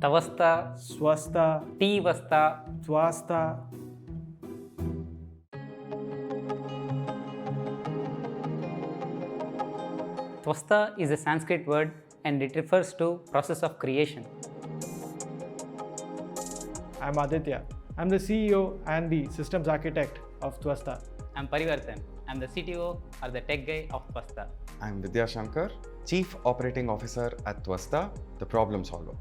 Tavasta, Swasta, Tivasta, Twasta. Tvasta is a Sanskrit word and it refers to process of creation. I'm Aditya. I'm the CEO and the systems architect of Twasta. I'm Parivartan. I'm the CTO or the tech guy of Tvasta. I'm Vidya Shankar, Chief Operating Officer at Twasta, the problem solver.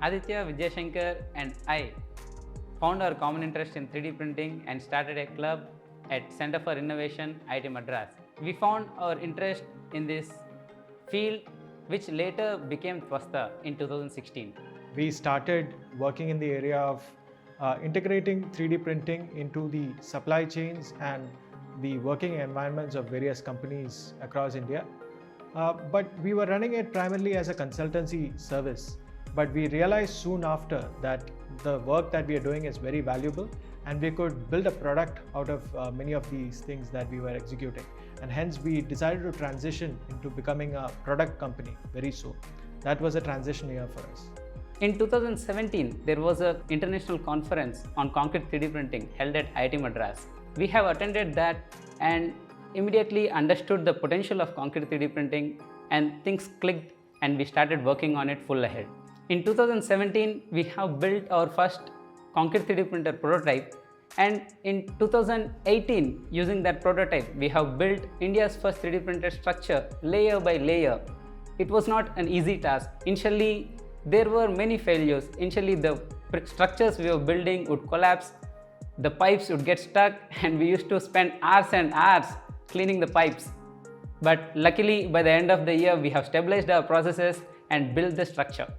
Aditya, Vidya Shankar and I found our common interest in 3D printing and started a club at Center for Innovation, IIT Madras. We found our interest in this field which later became Tvasta in 2016. We started working in the area of integrating 3D printing into the supply chains and the working environments of various companies across India. But we were running it primarily as a consultancy service. But we realized soon after that the work that we are doing is very valuable and we could build a product out of many of these things that we were executing. And hence we decided to transition into becoming a product company very soon. That was a transition year for us. In 2017, there was an international conference on concrete 3D printing held at IIT Madras. We have attended that and immediately understood the potential of concrete 3D printing, and things clicked and we started working on it full ahead. In 2017, we have built our first concrete 3D printer prototype, and in 2018, using that prototype, we have built India's first 3D printed structure layer by layer. It was not an easy task. Initially, there were many failures. Initially, the structures we were building would collapse, the pipes would get stuck, and we used to spend hours and hours cleaning the pipes. But luckily, by the end of the year, we have stabilized our processes and built the structure.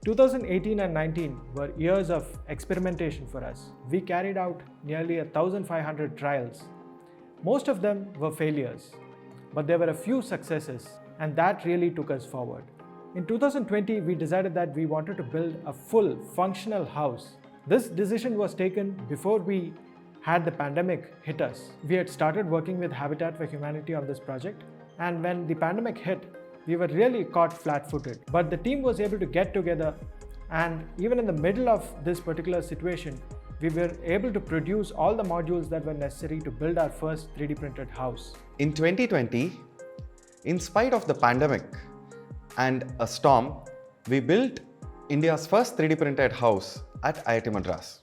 2018 and 19 were years of experimentation for us. We carried out nearly 1,500 trials. Most of them were failures, but there were a few successes, and that really took us forward. In 2020, we decided that we wanted to build a full functional house. This decision was taken before we had the pandemic hit us. We had started working with Habitat for Humanity on this project, and when the pandemic hit, we were really caught flat-footed. But the team was able to get together, and even in the middle of this particular situation, we were able to produce all the modules that were necessary to build our first 3D printed house. In 2020, in spite of the pandemic and a storm, we built India's first 3D printed house at IIT Madras.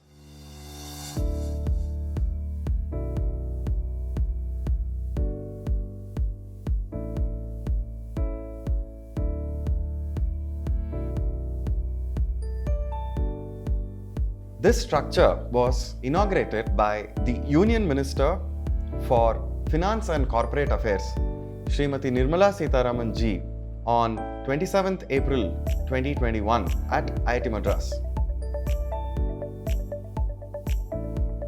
This structure was inaugurated by the Union Minister for Finance and Corporate Affairs, Srimati Nirmala Sitharaman ji, on 27th April 2021 at IIT Madras.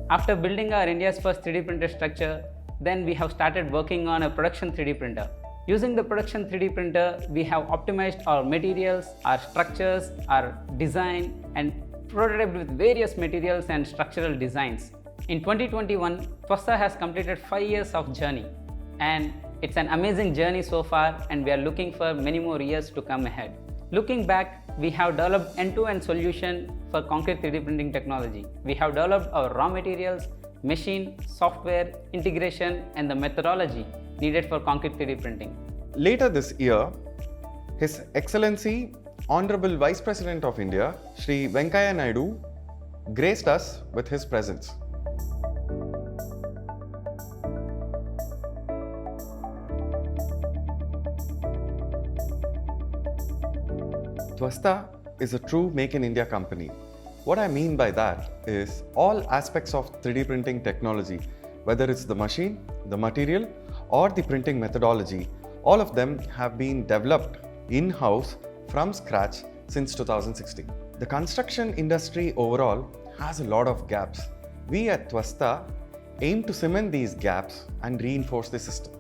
After building our India's first 3D printed structure, then we have started working on a production 3D printer. Using the production 3D printer, we have optimized our materials, our structures, our design, and prototyped with various materials and structural designs. In 2021, Tvasta has completed 5 years of journey, and it's an amazing journey so far, and we are looking for many more years to come ahead. Looking back, we have developed end-to-end solution for concrete 3D printing technology. We have developed our raw materials, machine, software, integration, and the methodology needed for concrete 3D printing. Later this year, His Excellency Honorable Vice President of India, Shri Venkaiah Naidu, graced us with his presence. Tvasta is a true Make in India company. What I mean by that is all aspects of 3D printing technology, whether it's the machine, the material, or the printing methodology, all of them have been developed in-house from scratch since 2016. The construction industry overall has a lot of gaps. We at Tvasta aim to cement these gaps and reinforce the system.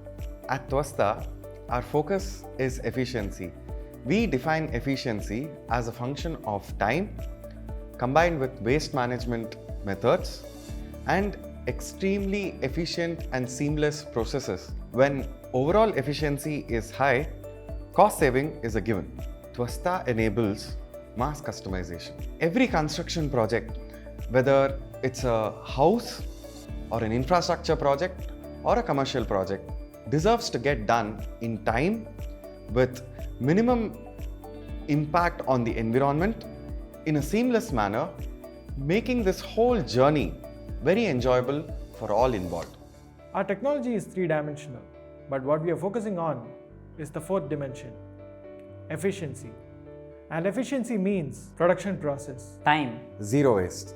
At Tvasta, our focus is efficiency. We define efficiency as a function of time combined with waste management methods and extremely efficient and seamless processes. When overall efficiency is high, cost saving is a given. Twasta enables mass customization. Every construction project, whether it's a house or an infrastructure project or a commercial project, deserves to get done in time with minimum impact on the environment in a seamless manner, making this whole journey very enjoyable for all involved. Our technology is three-dimensional, but what we are focusing on is the fourth dimension, efficiency. And efficiency means production process, Time, Zero waste.